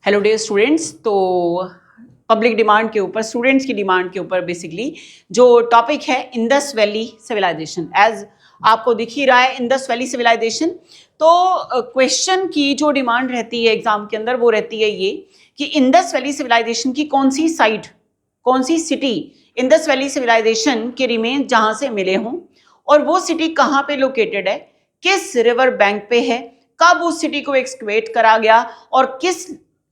Hello day students. तो public demand के ऊपर, स्टूडेंट्स की डिमांड के ऊपर बेसिकली जो टॉपिक है इंडस वैली सिविलाइजेशन, एज आपको दिख ही रहा है इंडस वैली सिविलाइजेशन। तो क्वेश्चन की जो डिमांड रहती है एग्जाम के अंदर वो रहती है ये कि इंडस वैली सिविलाइजेशन की कौन सी साइट, कौन सी सिटी इंडस वैली सिविलाइजेशन के रिमेन जहां से मिले हों, और वो सिटी कहाँ पे लोकेटेड है, किस रिवर बैंक पे है, कब उस सिटी को एक्सकवेट करा गया और किस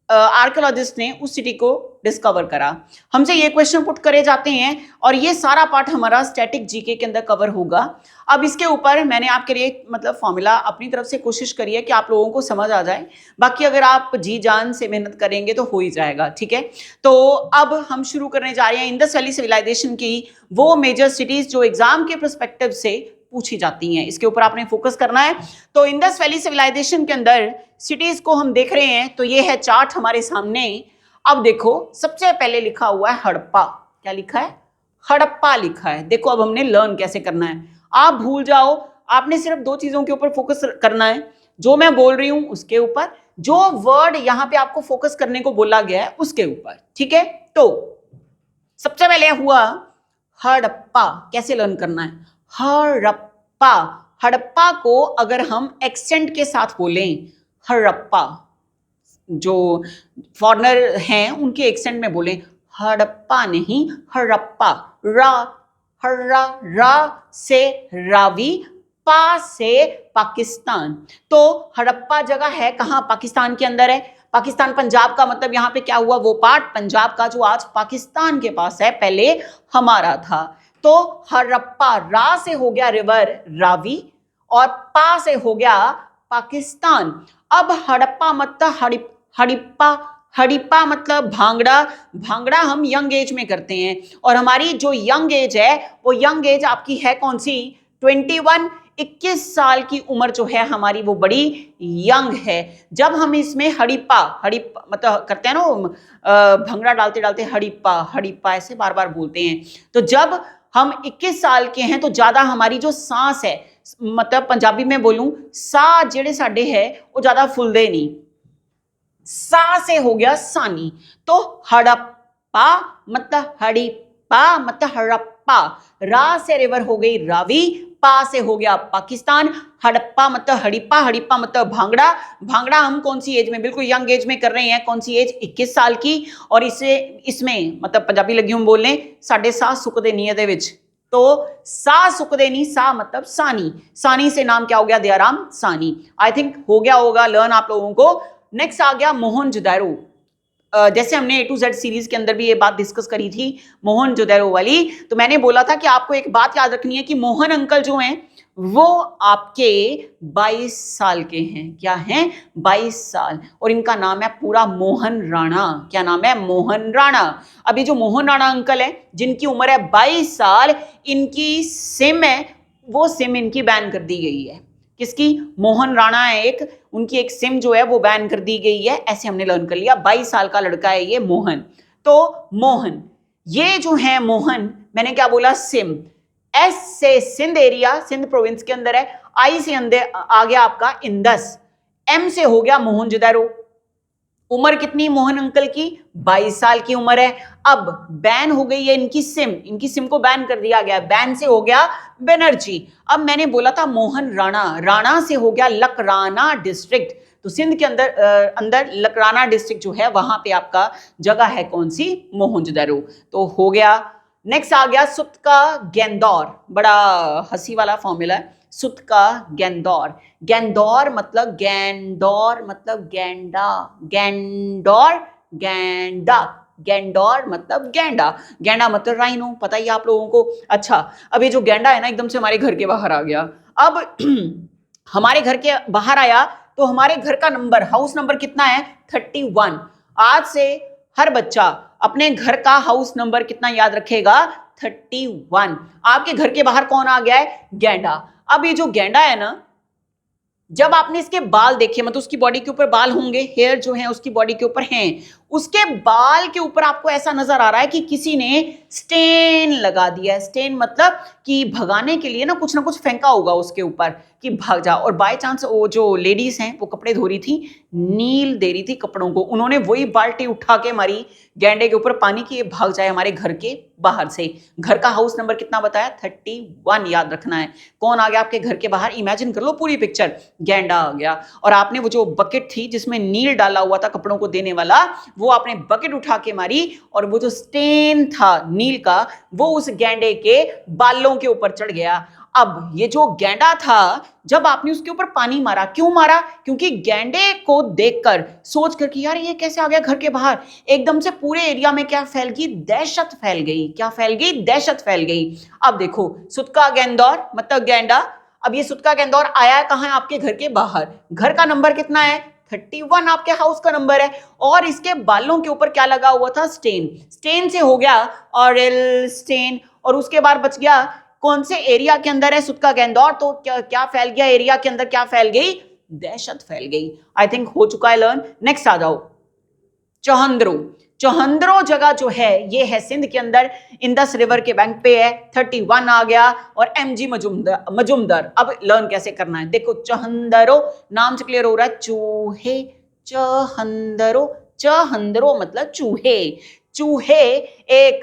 आर्कियोलॉजिस्ट ने उस सिटी को डिस्कवर करा। हमसे ये क्वेश्चन पुट करे जाते हैं और ये सारा पार्ट हमारा स्टैटिक जीके के अंदर कवर होगा। अब इसके ऊपर मैंने आपके लिए मतलब फॉर्मूला अपनी तरफ से कोशिश करी है कि आप लोगों को समझ आ जाए, बाकी अगर आप जी जान से मेहनत करेंगे तो हो ही जाएगा, ठीक है। तो अब हम शुरू करने जा रहे हैं इंडस वैली सिविलाइजेशन की वो मेजर सिटीज जो एग्जाम के पर्सपेक्टिव से पूछी जाती हैं, इसके ऊपर आपने फोकस करना है। तो इंडस वैली सिविलाइजेशन के अंदर सिटीज को हम देख रहे हैं, तो ये है चार्ट हमारे सामने। अब देखो सबसे पहले लिखा हुआ है हड़प्पा। क्या लिखा है? हड़प्पा लिखा है। देखो अब हमने लर्न कैसे करना है, आप भूल जाओ, आपने सिर्फ दो चीजों के ऊपर फोकस करना है, जो मैं बोल रही हूं उसके ऊपर, जो वर्ड यहां पे आपको फोकस करने को बोला गया है उसके ऊपर, ठीक है। तो सबसे पहले हुआ हड़प्पा। कैसे लर्न करना है? हड़प्पा। हड़प्पा को अगर हम एक्सेंट के साथ बोलें, हड़प्पा, जो फॉरेनर हैं उनके एक्सेंट में बोलें, हड़प्पा नहीं हड़प्पा। रा, हर्रा, रा से रावी, पा से पाकिस्तान। तो हड़प्पा जगह है कहां? पाकिस्तान के अंदर है। पाकिस्तान पंजाब का मतलब यहां पे क्या हुआ? वो पार्ट पंजाब का जो आज पाकिस्तान के पास है, पहले हमारा था। तो हड़प्पा, रा से हो गया रिवर रावी और पा से हो गया पाकिस्तान। अब हड़प्पा मतलब हड़प्पा, हड़प्पा मतलब भांगड़ा। भांगड़ा हम यंग एज में करते हैं और हमारी जो यंग एज है वो यंग एज आपकी है कौन सी? 21, 21 साल की उम्र जो है हमारी वो बड़ी यंग है। जब हम इसमें हड़प्पा, हड़प्पा मतलब करते हैं ना, भंगड़ा डालते डालते हड़प्पा हड़प्पा ऐसे बार बार बोलते हैं। तो जब हम 21 साल के हैं तो ज्यादा हमारी जो सांस है, मतलब पंजाबी में बोलूं, सा जेड़े साडे है वो ज्यादा फुलदे नहीं। सा से हो गया सानी। तो हड़प्पा मतलब हड़प्पा मतलब हड़प्पा। रा से रिवर हो गई रावी, पा से हो गया पाकिस्तान। हड़प्पा मतलब हड़प्पा, हड़प्पा मतलब भांगड़ा। भांगड़ा हम कौन सी एज में? बिल्कुल यंग एज में कर रहे हैं। कौन सी एज? 21 साल की। और इसे इसमें मतलब पंजाबी लगी हूं बोलने, साढ़े सा सुकदे नहीं है विच। तो सा सुकदे नहीं, सा मतलब सानी। सानी से नाम क्या हो गया? दयाराम सानी। आई थिंक हो गया होगा लर्न आप लोगों को। नेक्स्ट आ गया मोहनजोदड़ो। जैसे हमने A to Z सीरीज के अंदर भी ये बात डिस्कस करी थी मोहनजोदड़ो वाली, तो मैंने बोला था कि आपको एक बात याद रखनी है कि मोहन अंकल जो हैं वो आपके 22 साल के हैं। क्या हैं? 22 साल। और इनका नाम है पूरा मोहन राणा। क्या नाम है? मोहन राणा। अब ये जो मोहन राणा अंकल है जिनकी उम्र है 22 साल, इनकी सिम है, वो सिम इनकी बैन कर दी गई है। किसकी? मोहन राणा है एक, उनकी एक सिम जो है वो बैन कर दी गई है। ऐसे हमने लर्न कर लिया। 22 साल का लड़का है ये मोहन। तो मोहन, ये जो है मोहन, मैंने क्या बोला? सिम। एस से सिंध एरिया, सिंध प्रोविंस के अंदर है। आई से अंदर आ गया आपका इंडस। एम से हो गया मोहनजोदड़ो। उम्र कितनी मोहन अंकल की? 22 साल की उम्र है। अब बैन हो गई है इनकी सिम, इनकी सिम को बैन कर दिया गया। बैन से हो गया बनर्जी। अब मैंने बोला था मोहन राणा, राणा से हो गया लकराना डिस्ट्रिक्ट। तो सिंध के अंदर लकराना डिस्ट्रिक्ट जो है वहां पे आपका जगह है कौन सी? मोहनजोदड़ो। तो हो गया। नेक्स्ट आ गया सुत का गेंदौर। बड़ा हंसी वाला फॉर्मूला है, सुत का गेंदौर। गेंदौर मतलब गैंडौर मतलब गैंडा, गैंडौर गैंडा, गैंडौर मतलब गैंडा, गैंडा मतलब राइनो, पता ही आप लोगों को। अच्छा, अब ये जो गैंडा है ना एकदम से हमारे घर के बाहर आ गया। अब हमारे घर के बाहर आया तो हमारे घर का नंबर, हाउस नंबर कितना है? 31। आज से हर बच्चा अपने घर का हाउस नंबर कितना याद रखेगा? 31। आपके घर के बाहर कौन आ गया है? गैंडा। अब ये जो गैंडा है ना, जब आपने इसके बाल देखे, मतलब उसकी बॉडी के ऊपर बाल होंगे, हेयर जो है उसकी बॉडी के ऊपर हैं, उसके बाल के ऊपर आपको ऐसा नजर आ रहा है कि किसी ने स्टेन लगा दिया है। स्टेन मतलब कि भगाने के लिए ना कुछ फेंका होगा उसके ऊपर कि भाग जा। और बाय चांस वो जो लेडीज हैं वो कपड़े धो रही थी, नील दे रही थी कपड़ों को, उन्होंने वही बाल्टी उठा के मारी गैंडे के ऊपर पानी की, ये भाग जाए हमारे घर के बाहर से। घर का हाउस नंबर कितना बताया? 31 याद रखना है। कौन आ गया आपके घर के बाहर? इमेजिन कर लो पूरी पिक्चर, गैंडा आ गया और आपने वो जो बकेट थी जिसमें नील डाला हुआ था कपड़ों को देने वाला, वो आपने बकेट उठा के मारी और वो जो स्टेन था नील का वो उस गैंडे के बालों के ऊपर चढ़ गया। अब ये जो गैंडा था, जब आपने उसके ऊपर पानी मारा, क्यों मारा? क्योंकि गैंडे को देखकर, सोच कर कि यार ये कैसे आ गया घर के बाहर, एकदम से पूरे एरिया में क्या फैल गई? दहशत फैल गई। क्या फैल गई? दहशत फैल गई। अब देखो, सुतका गेंदौर मतलब गैंडा, अब ये सुतका गेंदौर आया कहां है? आपके घर के बाहर। घर का नंबर कितना है? 31 आपके हाउस का नंबर है। और इसके बालों के ऊपर क्या लगा हुआ था? स्टेन। स्टेन से हो गया ऑरल स्टेन, और उसके बाद बच गया कौन से एरिया के अंदर है? सुतका गेंदौर। तो क्या फैल गया एरिया के अंदर? क्या फैल गई? दहशत फैल गई। आई थिंक हो चुका है लर्न। नेक्स्ट आ जाओ, चौहंदरो। चौहंदरो जगह जो है ये है सिंध के अंदर, इंदस रिवर के बैंक पे है। 31 आ गया और एमजी मजुमदार। अब लर्न कैसे करना है देखो, चौहंदरो नाम से क्लियर हो रहा है, चूहे। चौहंदरो, चौहंदरो मतलब चूहे। चूहे एक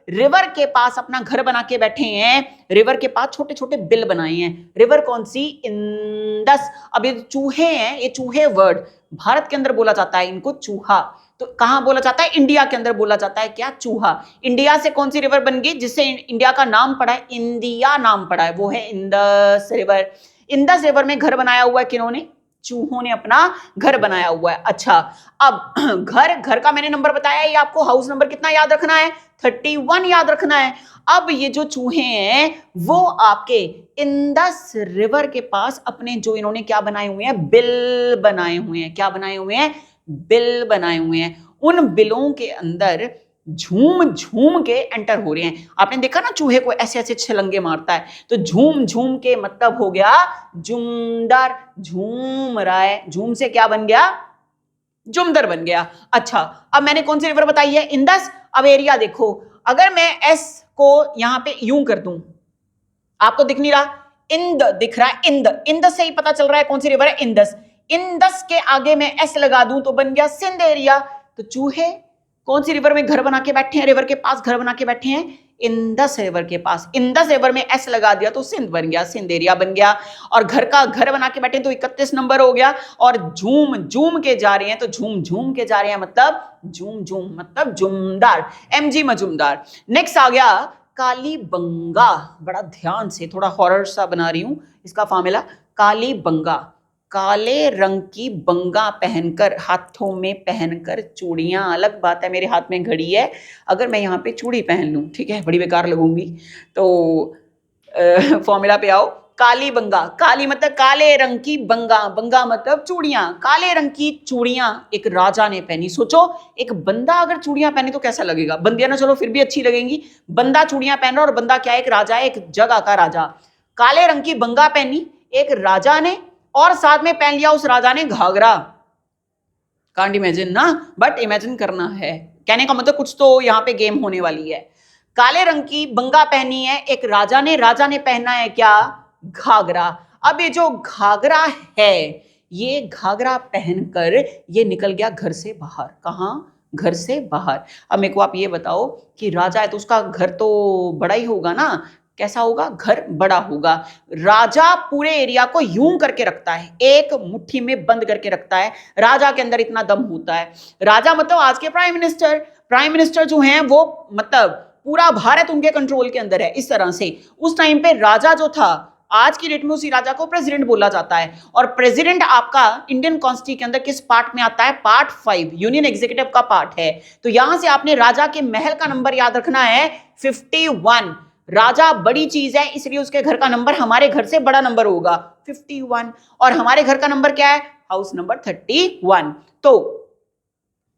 रिवर के पास अपना घर बना के बैठे हैं। रिवर के पास छोटे छोटे बिल बनाए हैं। रिवर कौन सी? इंदस। अब ये चूहे हैं, ये चूहे वर्ड भारत के अंदर बोला जाता है इनको चूहा। तो कहां बोला जाता है? इंडिया के अंदर बोला जाता है क्या? चूहा। इंडिया से कौन सी रिवर बन गई जिससे इंडिया का नाम पड़ा है? इंडिया नाम पड़ा है, वो है इंदस रिवर। इंदस रिवर में घर बनाया हुआ है किन्होंने? चूहों ने अपना घर बनाया हुआ है। अच्छा, अब घर का मैंने नंबर बताया, ये आपको हाउस नंबर कितना याद रखना है? 31 याद रखना है। अब ये जो चूहे हैं वो आपके इंदस रिवर के पास अपने जो इन्होंने क्या बनाए हुए हैं? बिल बनाए हुए हैं। क्या बनाए हुए हैं? बिल बनाए हुए हैं। उन बिलों के अंदर झूम झूम के एंटर हो रहे हैं। आपने देखा ना चूहे को ऐसे ऐसे छलंगे मारता है, तो झूम झूम के मतलब हो गया जुमदार। झूम रहा है, झूम से क्या बन गया? जुमदर बन गया। अच्छा, अब मैंने कौन सी रिवर बताई है? इंदस। अब एरिया देखो, अगर मैं एस को यहां पे यूं कर दूं, आपको दिख नहीं रहा? इंद दिख रहा है, इंद। इंद से ही पता चल रहा है कौन सी रिवर है? इंदस। इंदस के आगे मैं एस लगा दूं तो बन गया सिंध एरिया। तो चूहे कौन सी रिवर में घर बना के बैठे हैं? रिवर के पास घर बना के बैठे हैं, इंदस रिवर के पास। इंदस रिवर में एस लगा दिया तो सिंध बन गया, सिंध एरिया बन गया। और घर का घर बना के बैठे तो 31 नंबर हो गया। और झूम झूम के जा रहे हैं तो झूम झूम के जा रहे हैं मतलब झूम झूम मतलब जुमदार, एमजी मजुमदार। नेक्स्ट आ गया कालीबंगा। बड़ा ध्यान से, थोड़ा हॉरर सा बना रही हूं इसका फॉर्मूला। कालीबंगा, काले रंग की बंगा पहनकर, हाथों में पहनकर चूड़ियां। अलग बात है मेरे हाथ में घड़ी है, अगर मैं यहाँ पे चूड़ी पहन लूं, ठीक है, बड़ी बेकार लगूंगी। तो फॉर्मूला पे आओ। काली बंगा, काली मतलब काले रंग की, बंगा बंगा मतलब चूड़ियां। काले रंग की चूड़ियां एक राजा ने पहनी। सोचो, एक बंदा अगर चूड़ियां पहने तो कैसा लगेगा? बंदियां ना चलो फिर भी अच्छी लगेंगी, बंदा चूड़ियां पहन रहा, और बंदा क्या है? एक राजा है, एक जगह का राजा। काले रंग की बंगा पहनी एक राजा ने, और साथ में पहन लिया उस राजा ने घाघरा। कांट इमेजिन ना, बट इमेजिन करना है। कहने का मतलब कुछ तो यहाँ पे गेम होने वाली है। काले रंग की बंगा पहनी है एक राजा ने, राजा ने पहना है क्या? घाघरा। अब ये जो घाघरा है, ये घाघरा पहनकर ये निकल गया घर से बाहर। कहां? घर से बाहर। अब मेरे को आप ये बताओ कि राजा है तो उसका घर तो बड़ा ही होगा ना। कैसा होगा? घर बड़ा होगा। राजा पूरे एरिया को यूं करके रखता है, एक मुट्ठी में बंद करके रखता है। राजा के अंदर इतना दम होता है। राजा मतलब आज के प्राइम मिनिस्टर। प्राइम मिनिस्टर जो हैं वो मतलब पूरा भारत उनके कंट्रोल के अंदर है, इस तरह से। उस टाइम पे राजा जो था, आज की डेट में उसी राजा को प्रेसिडेंट बोला जाता है। और प्रेसिडेंट आपका इंडियन कॉन्स्टिट्यूशन के अंदर किस पार्ट में आता है? पार्ट 5, यूनियन एग्जीक्यूटिव का पार्ट है। तो यहां से आपने राजा के महल का नंबर याद रखना है 51। राजा बड़ी चीज है, इसलिए उसके घर का नंबर हमारे घर से बड़ा नंबर होगा 51। और हमारे घर का नंबर क्या है? House number 31। तो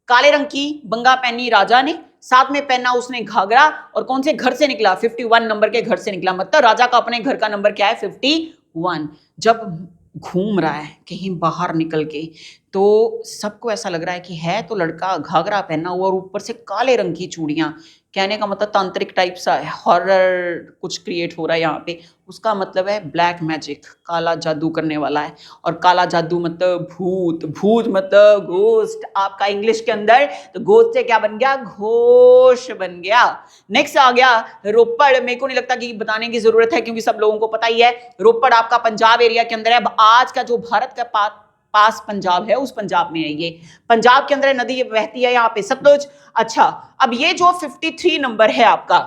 काले रंग की बंगा पहनी राजा ने, साथ में पहना उसने घाघरा, और कौन से घर से निकला? 51 नंबर के घर से निकला। मतलब राजा का अपने घर का नंबर क्या है? 51। जब घूम रहा है कहीं बाहर निकल के, तो सबको ऐसा लग रहा है कि है तो लड़का घाघरा पहना हुआ और ऊपर से काले रंग की चूड़ियां, कहने का मतलब तांत्रिक टाइप सा है, हॉरर कुछ क्रिएट हो रहा है यहाँ पे। उसका मतलब है ब्लैक मैजिक, काला जादू करने वाला है। और काला जादू मतलब भूत, भूत मतलब घोस्ट आपका इंग्लिश के अंदर। तो घोस्ट से क्या बन गया? घोष बन गया। नेक्स्ट आ गया रोपड़। मेरे को नहीं लगता कि बताने की जरूरत है क्योंकि सब लोगों को पता ही है। रोपड़ आपका पंजाब एरिया के अंदर है। आज का जो भारत का पास पंजाब है, उस पंजाब में है ये। पंजाब के अंदर नदी बहती है यहाँ पे, सतलुज। अच्छा, अब ये जो 53 नंबर है आपका,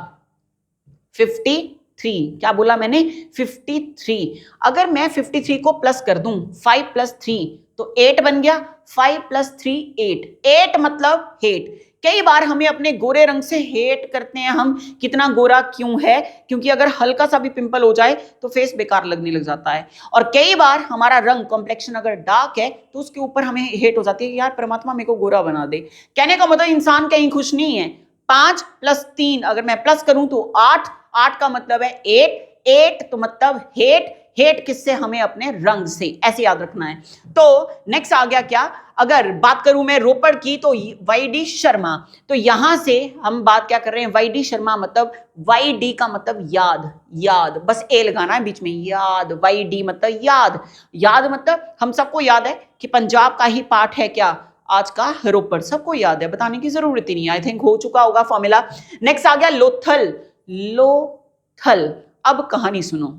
53, क्या बोला मैंने? 53। अगर मैं 53 को प्लस कर दूं, 5 + 3 तो 8 बन गया। 5 + 3 8, 8 मतलब हेट। कई बार हमें अपने गोरे रंग से हेट करते हैं हम, कितना गोरा क्यों है, क्योंकि अगर हल्का सा भी पिंपल हो जाए तो फेस बेकार लगने लग जाता है। और कई बार हमारा रंग कॉम्प्लेक्शन अगर डार्क है तो उसके ऊपर हमें हेट हो जाती है कि यार परमात्मा मेरे को गोरा बना दे। कहने का मतलब इंसान कहीं खुश नहीं है। 5 + 3 अगर मैं प्लस करूं तो 8, 8 का मतलब है 8, 8 तो मतलब हेट, हेट किससे? हमें अपने रंग से, ऐसे याद रखना है। तो नेक्स्ट आ गया क्या? अगर बात करूं मैं रोपड़ की तो वाईडी शर्मा। तो यहां से हम बात क्या कर रहे हैं? वाईडी शर्मा मतलब, वाईडी का मतलब याद, याद, बस ए लगाना है बीच में, याद। वाईडी मतलब याद, याद मतलब हम सबको याद है कि पंजाब का ही पार्ट है क्या आज का रोपड़, सबको याद है, बताने की जरूरत ही नहीं। आई थिंक हो चुका होगा फॉर्मूला। नेक्स्ट आ गया लोथल। लोथल। अब कहानी सुनो।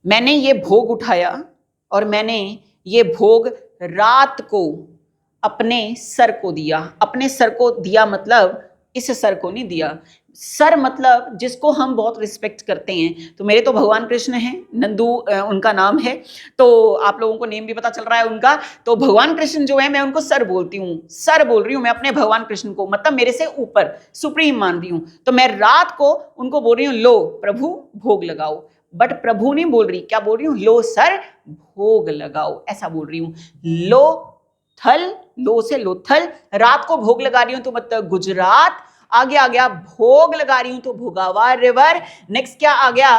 मैंने ये भोग उठाया और मैंने ये भोग रात को अपने सर को दिया। अपने सर को दिया मतलब इस सर को नहीं दिया। सर मतलब जिसको हम बहुत रिस्पेक्ट करते हैं। तो मेरे तो भगवान कृष्ण हैं, नंदू उनका नाम है। तो आप लोगों को नेम भी पता चल रहा है उनका। तो भगवान कृष्ण जो है मैं उनको सर बोलती हूँ, सर बोल रही हूँ मैं अपने भगवान कृष्ण को, मतलब मेरे से ऊपर सुप्रीम मान रही हूँ। तो मैं रात को उनको बोल रही हूँ लो प्रभु भोग लगाओ। बट प्रभु नहीं बोल रही, क्या बोल रही हूँ? लो सर भोग लगाओ, ऐसा बोल रही हूँ। लो थल, लो से लोथल। रात को भोग लगा रही हूं तो मतलब गुजरात। आगे आ गया भोग लगा रही हूं तो भोगावा रिवर। नेक्स्ट क्या आ गया?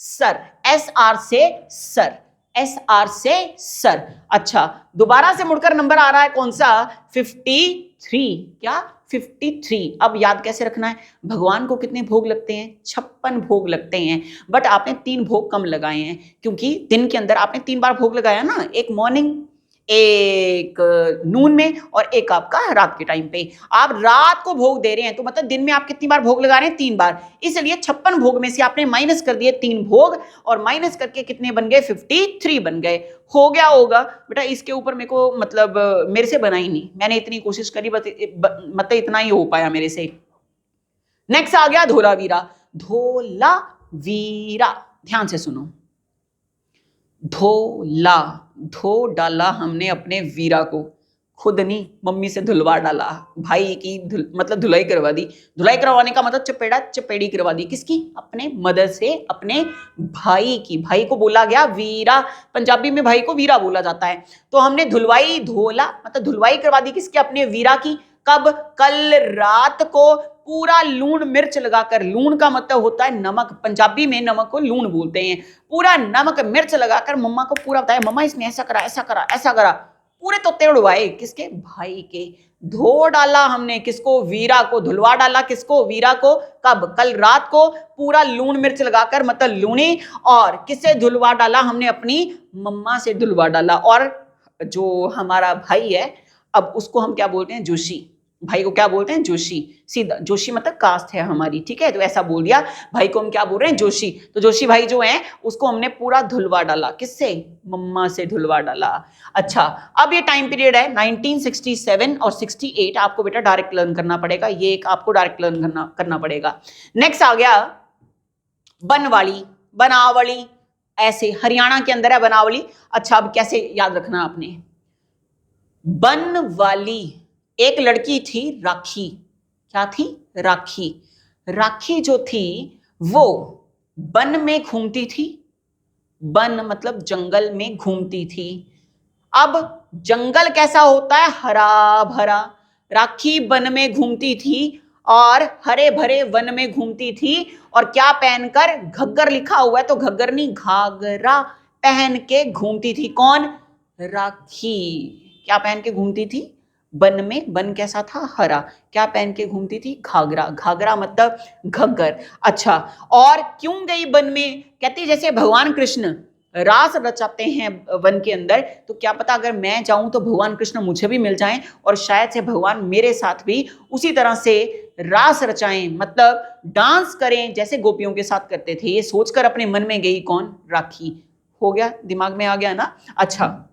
सर, SR से सर, SR से सर। अच्छा, दोबारा से मुड़कर नंबर आ रहा है कौन सा? 53। क्या? 53। अब याद कैसे रखना है? भगवान को कितने भोग लगते हैं? 56 भोग लगते हैं। बट आपने 3 भोग कम लगाए हैं क्योंकि दिन के अंदर आपने 3 बार भोग लगाया ना, एक मॉर्निंग, एक नून में और एक आपका रात के टाइम पे। आप रात को भोग दे रहे हैं तो मतलब दिन में आप कितनी बार भोग लगा रहे हैं? 3 बार। इसलिए 56 भोग में से आपने माइनस कर दिए 3 भोग, और माइनस करके कितने बन गए? 53 बन गए। हो गया होगा बेटा, इसके ऊपर मेरे को मतलब मेरे से बना ही नहीं, मैंने इतनी कोशिश करी मतलब इतना ही हो पाया मेरे से। नेक्स्ट आ गया धोलावीरा। धोलावीरा, ध्यान से सुनो। धोला, धो डाला हमने अपने वीरा को, खुद नहीं, मम्मी से धुलवा डाला। भाई की मतलब धुलाई करवा दी। धुलाई करवाने का मतलब चपेड़ा चपेड़ी करवा दी। किसकी? अपने मदर से अपने भाई की। भाई को बोला गया वीरा, पंजाबी में भाई को वीरा बोला जाता है। तो हमने धुलवाई, धोला मतलब धुलवाई करवा दी किसकी? अपने वीरा की। कब? कल रात को पूरा लूण मिर्च लगाकर, लूण का मतलब होता है नमक, पंजाबी में नमक को लूण बोलते हैं। पूरा नमक मिर्च लगाकर मम्मा को पूरा बताया, मम्मा इसने ऐसा करा ऐसा करा ऐसा करा। पूरे तोते उड़वाए किसके? भाई के। धो डाला हमने किसको? वीरा को। धुलवा डाला किसको? वीरा को। कब? कल रात को पूरा लूण मिर्च लगाकर, मतलब लूणी। और किससे धुलवा डाला हमने? अपनी मम्मा से धुलवा डाला। और जो हमारा भाई है, अब उसको हम क्या बोलते हैं? जोशी। भाई को क्या बोलते हैं? जोशी। सीधा, जोशी मतलब कास्ट है हमारी, ठीक है, तो ऐसा बोल दिया। भाई को हम क्या बोल रहे हैं? जोशी। तो जोशी भाई जो है उसको हमने पूरा धुलवा डाला। किससे? मम्मा से धुलवा डाला। अच्छा, अब ये टाइम पीरियड है 1967 और 68। आपको बेटा डायरेक्ट लर्न करना पड़ेगा, ये एक आपको डायरेक्ट लर्न करना पड़ेगा। नेक्स्ट आ गया बनवाली, बनावली, ऐसे हरियाणा के अंदर है बनावली। अच्छा, अब कैसे याद रखना आपने? बनवाली, एक लड़की थी राखी। क्या थी? राखी। राखी जो थी वो वन में घूमती थी। वन मतलब जंगल में घूमती थी। अब जंगल कैसा होता है? हरा भरा। राखी वन में घूमती थी और हरे भरे वन में घूमती थी। और क्या पहनकर? घग्गर लिखा हुआ है तो घग्गर नहीं, घाघरा पहन के घूमती थी। कौन? राखी। क्या पहन के घूमती थी? बन में, बन कैसा था? हरा। क्या पहन के घूमती थी? घाघरा। घाघरा मतलब घग्गर। अच्छा, और क्यों गई बन में? कहती जैसे भगवान कृष्ण रास रचाते हैं वन के अंदर, तो क्या पता अगर मैं जाऊं तो भगवान कृष्ण मुझे भी मिल जाएं और शायद से भगवान मेरे साथ भी उसी तरह से रास रचाएं, मतलब डांस करें जैसे गोपियों के साथ करते थे। ये सोचकर अपने मन में गई कौन? राखी। हो गया, दिमाग में आ गया ना? अच्छा,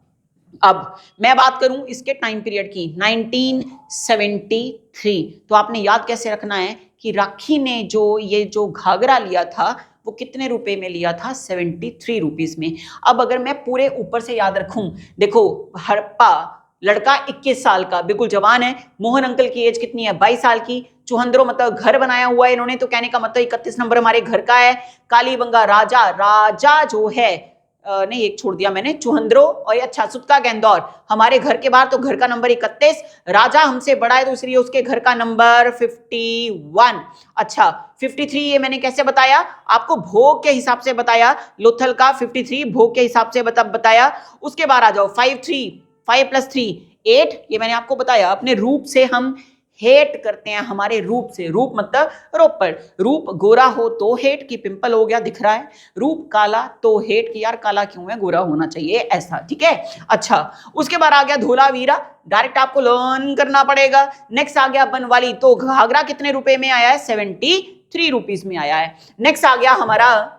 अब मैं बात करूं इसके टाइम पीरियड की, 1973। तो आपने याद कैसे रखना है कि राखी ने जो घाघरा लिया था वो कितने रुपए में लिया था? 73 रुपीज में। अब अगर मैं पूरे ऊपर से याद रखूं, देखो हरप्पा लड़का 21 साल का, बिल्कुल जवान है। मोहन अंकल की एज कितनी है? 22 साल की। चुहंद्रो मतलब घर बनाया हुआ है इन्होंने, तो कहने का मतलब 31 नंबर हमारे घर का है। कालीबंगा राजा, राजा जो है नहीं, एक छोड़ दिया मैंने, चुहंद्रो और अच्छा सुतका गेंदौर हमारे घर के बाहर, तो घर का नंबर 31। राजा हमसे बड़ा है तो इसलिए उसके घर का नंबर 51। अच्छा, 53 ये मैंने कैसे बताया? आपको भोग के हिसाब से बताया। लोथल का 53 भोग के हिसाब से बताया। उसके बाद आ जाओ 53, 5 + 3 8, ये मैंने आपको बताया। अपने रूप से हम हेट करते हैं, हमारे रूप से। रूप मतलब रोपड़। रूप गोरा हो तो हेट की पिंपल हो गया, दिख रहा है। रूप काला तो हेट की यार काला क्यों है, गोरा होना चाहिए, ऐसा, ठीक है। अच्छा, उसके बाद आ गया धोलावीरा, डायरेक्ट आपको लर्न करना पड़ेगा। नेक्स्ट आ गया बनवाली, तो घाघरा कितने रुपए में आया है? 73 रुपीज में आया है। नेक्स्ट आ गया हमारा,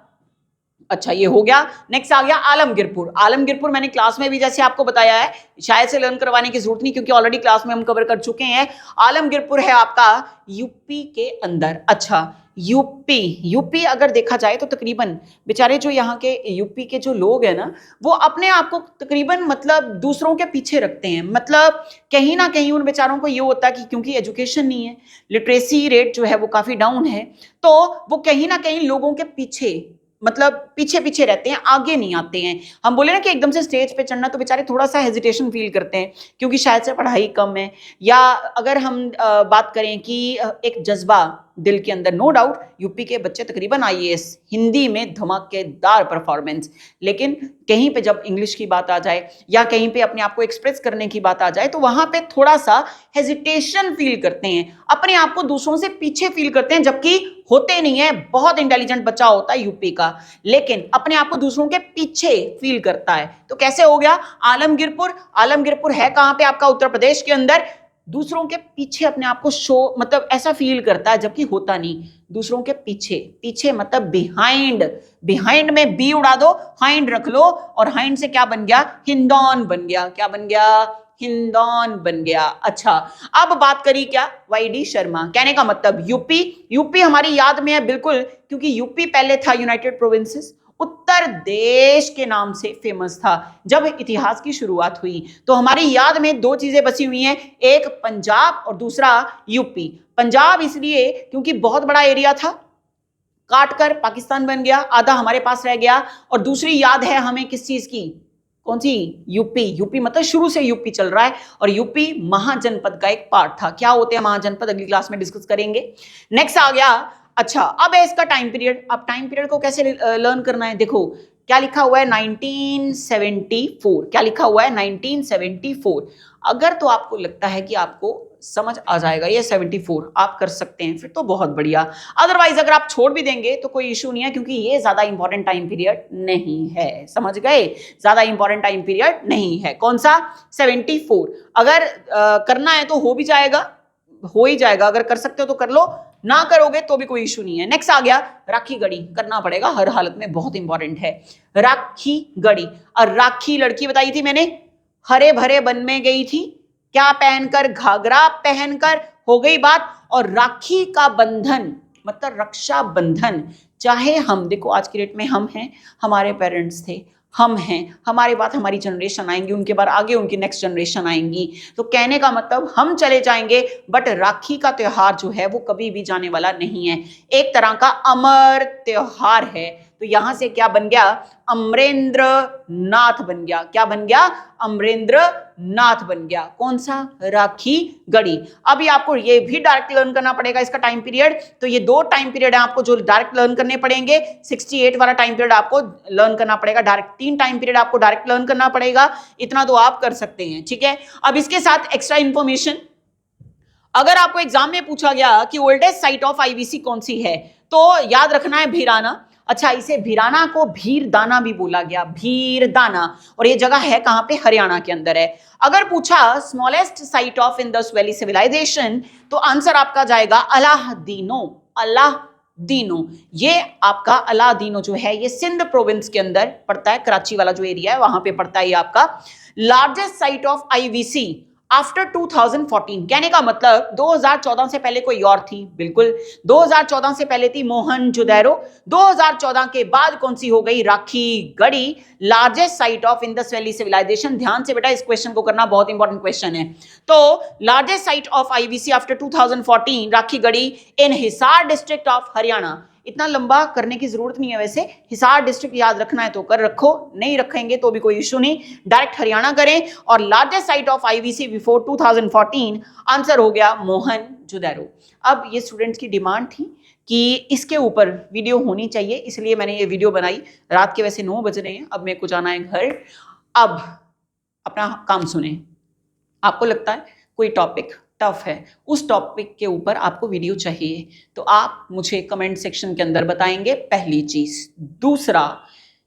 अच्छा ये हो गया। नेक्स्ट आ गया आलमगीरपुर। आलमगीरपुर मैंने क्लास में भी जैसे आपको बताया है, शायद से लर्न करवाने की जरूरत नहीं क्योंकि ऑलरेडी क्लास में हम कवर कर चुके हैं। आलमगीरपुर है आपका यूपी के अंदर। अच्छा, यूपी अगर देखा जाए तो तकरीबन बेचारे जो यहाँ के यूपी के जो लोग हैं ना, वो अपने आप को तकरीबन मतलब दूसरों के पीछे रखते हैं। मतलब कहीं ना कहीं उन बेचारों को ये होता है कि क्योंकि एजुकेशन नहीं है, लिटरेसी रेट जो है वो काफी डाउन है, तो वो कहीं ना कहीं लोगों के पीछे, मतलब पीछे पीछे रहते हैं, आगे नहीं आते हैं। हम बोले ना कि एकदम से स्टेज पे चढ़ना, तो बेचारे थोड़ा सा हेजिटेशन फील करते हैं क्योंकि शायद से पढ़ाई कम है, या अगर हम बात करें कि एक जज्बा दिल के अंदर। नो डाउट यूपी के बच्चे तकरीबन आईएएस, हिंदी में धमाकेदार परफॉर्मेंस, लेकिन कहीं पे जब इंग्लिश की बात आ जाए या कहीं पे अपने आप को एक्सप्रेस करने की बात आ जाए तो वहां पे थोड़ा सा हेजिटेशन फील करते हैं, अपने आप को दूसरों से पीछे फील करते हैं, जबकि होते नहीं है। बहुत इंटेलिजेंट बच्चा होता है यूपी का, लेकिन अपने आप को दूसरों के पीछे फील करता है। तो कैसे हो गया आलमगीरपुर? आलमगीरपुर है कहां पे? आपका उत्तर प्रदेश के अंदर। दूसरों के पीछे अपने आप को शो, मतलब ऐसा फील करता है जबकि होता नहीं। दूसरों के पीछे, पीछे मतलब बिहाइंड। बिहाइंड में बी उड़ा दो, हाइंड रख लो, और हाइंड से क्या बन गया? हिंदौन बन गया। क्या बन गया? हिंदौन बन गया। अच्छा, अब बात करी क्या? वाईडी शर्मा। कहने का मतलब यूपी हमारी याद में है बिल्कुल, क्योंकि यूपी पहले था यूनाइटेड प्रोविंसेस, उत्तर देश के नाम से फेमस था जब इतिहास की शुरुआत हुई। तो हमारी याद में दो चीजें बची हुई हैं, एक पंजाब और दूसरा यूपी। पंजाब इसलिए क्योंकि बहुत बड़ा एरिया था, काटकर पाकिस्तान बन गया, आधा हमारे पास रह गया। और दूसरी याद है हमें किस चीज की? कौन सी? यूपी मतलब शुरू से यूपी चल रहा है, और यूपी महाजनपद का एक पार्ट था। क्या होते हैं महाजनपद? अगली क्लास में डिस्कस करेंगे। नेक्स्ट आ गया, अच्छा अब है इसका टाइम पीरियड। अब टाइम पीरियड को कैसे लर्न करना है? देखो क्या लिखा हुआ है, 1974। क्या लिखा हुआ है? 1974। अगर तो आपको लगता है कि आपको समझ आ जाएगा ये 74, आप कर सकते हैं, फिर तो बहुत बढ़िया। अदरवाइज अगर आप छोड़ भी देंगे तो कोई इशू नहीं है, क्योंकि ये ज्यादा इंपॉर्टेंट टाइम पीरियड नहीं है। समझ गए? ज्यादा इंपॉर्टेंट टाइम पीरियड नहीं है। कौन सा? 74। अगर करना है तो हो भी जाएगा, हो ही जाएगा। अगर कर सकते हो तो कर लो, ना करोगे तो भी कोई इशू नहीं है। नेक्स्ट आ गया राखी गढ़ी। करना पड़ेगा हर हालत में, बहुत इंपॉर्टेंट है राखी गढ़ी। और राखी लड़की बताई थी मैंने, हरे भरे वन में गई थी, क्या पहनकर? घाघरा पहनकर। हो गई बात। और राखी का बंधन मतलब रक्षा बंधन। चाहे हम, देखो आज की डेट में हम हैं, हमारे पेरेंट्स थे, हम हैं, हमारे बाद हमारी जनरेशन आएंगी, उनके बाद आगे उनकी नेक्स्ट जनरेशन आएंगी। तो कहने का मतलब हम चले जाएंगे, बट राखी का त्योहार जो है वो कभी भी जाने वाला नहीं है, एक तरह का अमर त्योहार है। तो यहां से क्या बन गया, अमरेंद्र नाथ बन गया। क्या बन गया, अमरेंद्र नाथ बन गया। कौन सा, राखी गढ़ी। अभी आपको ये भी डायरेक्ट लर्न करना पड़ेगा इसका टाइम पीरियड। तो ये 2 टाइम पीरियड है आपको जो डायरेक्ट लर्न करने पड़ेंगे। 68 वाला टाइम पीरियड आपको लर्न करना पड़ेगा डायरेक्ट, 3 टाइम पीरियड आपको डायरेक्ट लर्न करना पड़ेगा। इतना तो आप कर सकते हैं, ठीक है। अब इसके साथ एक्स्ट्रा इंफॉर्मेशन, अगर आपको एग्जाम में पूछा गया कि ओल्डेस्ट साइट ऑफ आईवीसी कौन सी है, तो याद रखना है भीराना। अच्छा, इसे भीराना को भीरदाना भी बोला गया, भीरदाना। और ये जगह है कहां पे, हरियाणा के अंदर है। अगर पूछा smallest site of Indus valley civilisation, तो आंसर आपका जाएगा अलादीनो। अलादीनो, ये आपका अलादीनो जो है ये सिंध प्रोविंस के अंदर पड़ता है, कराची वाला जो एरिया है वहां पे पड़ता है ये आपका। Largest site of IVC after 2014, कहने का मतलब 2014 से पहले कोई और थी, बिल्कुल 2014 से पहले थी मोहनजोदड़ो। 2014 के बाद कौन सी हो गई, Rakhi Garhi, largest site of Indus valley civilisation. ध्यान से बेटा इस क्वेश्चन को करना, बहुत इंपॉर्टेंट क्वेश्चन है। तो largest site of IVC after 2014 Rakhi Garhi in Hisar district of Haryana. इतना लंबा करने की जरूरत नहीं है, वैसे हिसार डिस्ट्रिक्ट याद रखना है तो कर रखो, नहीं रखेंगे तो भी कोई इशू नहीं, डायरेक्ट हरियाणा करें। और largest site of IVC before 2014, answer हो गया मोहनजोदड़ो। अब ये स्टूडेंट्स की डिमांड थी कि इसके ऊपर वीडियो होनी चाहिए, इसलिए मैंने ये वीडियो बनाई। रात के वैसे 9 बज रहे हैं, अब मेरे को जाना है घर। अब अपना काम सुने। आपको लगता है कोई टॉपिक टफ है, उस टॉपिक के ऊपर आपको वीडियो चाहिए, तो आप मुझे कमेंट सेक्शन के अंदर बताएंगे, पहली चीज। दूसरा,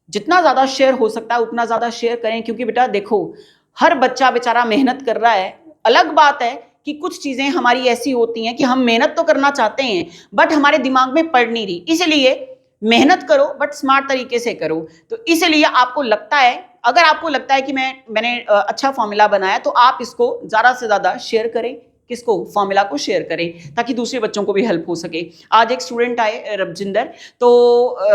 जितना ज़्यादा शेयर हो सकता है उतना ज़्यादा शेयर करें, क्योंकि बेटा देखो हर बच्चा बेचारा मेहनत कर रहा है। अलग बात है कि कुछ चीज़ें हमारी ऐसी होती हैं कि हम मेहनत तो करना चाहते हैं बट हमारे दिमाग में पड़ नहीं रही, इसलिए मेहनत करो बट स्मार्ट तरीके से करो। तो इसलिए आपको लगता है, अगर आपको लगता है कि मैंने अच्छा फॉर्मूला बनाया, तो आप इसको ज़्यादा से ज़्यादा शेयर करें। किसको, फॉर्मूला को शेयर करें, ताकि दूसरे बच्चों को भी हेल्प हो सके। आज एक स्टूडेंट आए रबजिंदर, तो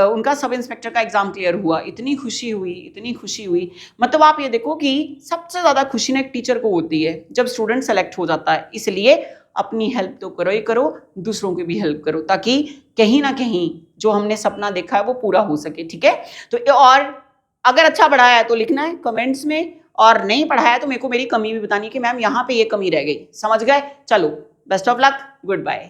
उनका सब इंस्पेक्टर का एग्जाम क्लियर हुआ, इतनी खुशी हुई, इतनी खुशी हुई। मतलब आप ये देखो कि सबसे ज़्यादा खुशी ना एक टीचर को होती है जब स्टूडेंट सेलेक्ट हो जाता है। इसलिए अपनी हेल्प तो करो ही करो, दूसरों की भी हेल्प करो, ताकि कहीं ना कहीं जो हमने सपना देखा है वो पूरा हो सके, ठीक है। तो और अगर अच्छा पढ़ाया है तो लिखना है कमेंट्स में, और नहीं पढ़ाया तो मेरे को मेरी कमी भी बतानी कि मैम यहाँ पे ये कमी रह गई। समझ गए? चलो, best of luck, good bye.